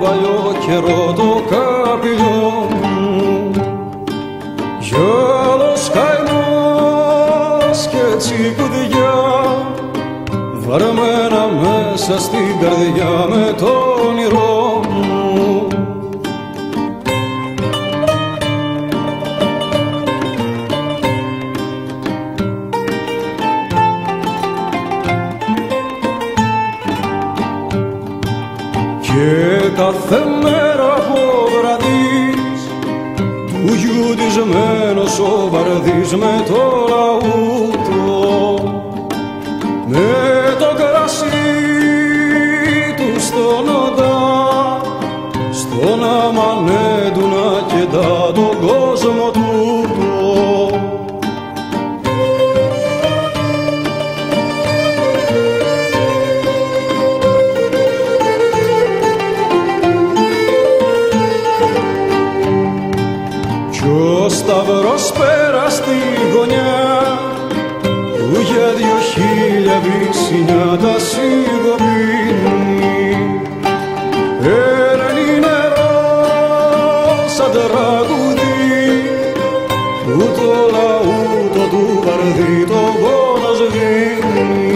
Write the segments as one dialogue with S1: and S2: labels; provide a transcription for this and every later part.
S1: παλιό καιρό το καπηλιό μου, γυάλος καημός και τσικουδιά βαρμένα μέσα στην καρδιά με το όνειρό μου. Και κάθε μέρα από βραδείς του γιουτισμένος ο βαρδής με το λαούτο, με το κρασί του στον οντά, στον αμανέντουνα κεντά τον κόσμο τούτο. Κι ο σταυρός πέρα στη γωνιά που για 2000 βυσσινιά τα σιγοπίνει, παίρνει νερό σαν τραγουδί που το λαούτο του βαρδί το πόνο σβήνει.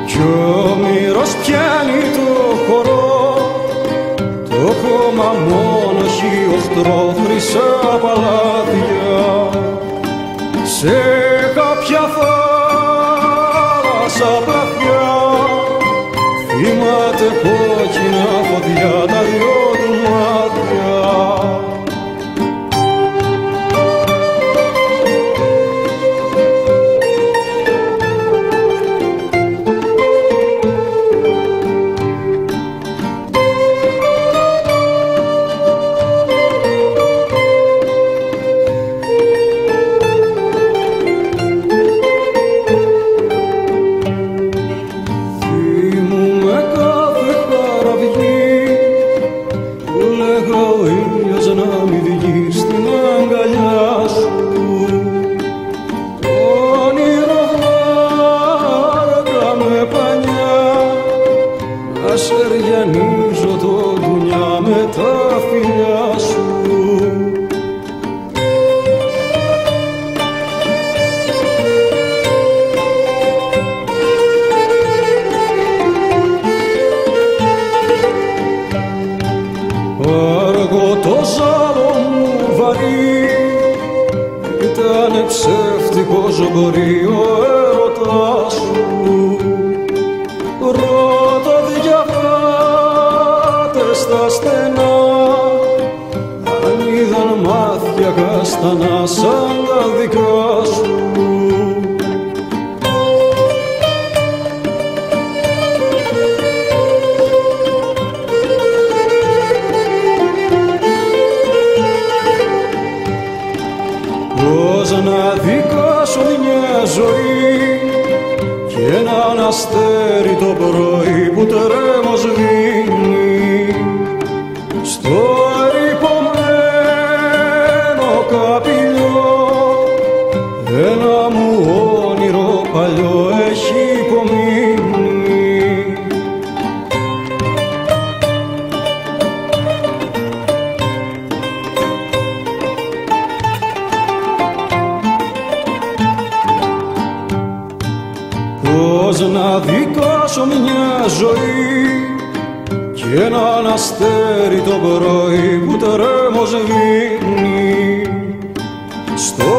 S1: Κι ο μυρός πιάνει το χορό, το χώμα μόνο έχει οχτρό χρυσά παλάτια, σε κάποια θάλασσα πλατιά θυμάται κόκκινα φωτιά τα δυο του μάτια. Ο ήλιος να μη βγει στην αγκαλιά σου, όνειρο βάρκα με πανιά, να σεριανίζω το δουνιά με τα φιλιά σου. Αργό το ζάλο μου βαρύ, ήτανε ψεύτικος μπορεί ο έρωτας σου. Ρώτα διαβάτες στα στενά, αν είδαν μάτια καστανά σαν τα δικά σου. Πώς να δικάσω μια ζωή και έναν αστέρι το πρωί που τρέμω σβήνει, στο ερειπωμένο καπηλιό ένα μου όνειρο παλιό έχει υπομείνει. Πώς να δικάσω μια ζωή και έναν αστέρι το πρωί που τρέμω σβήνει, στο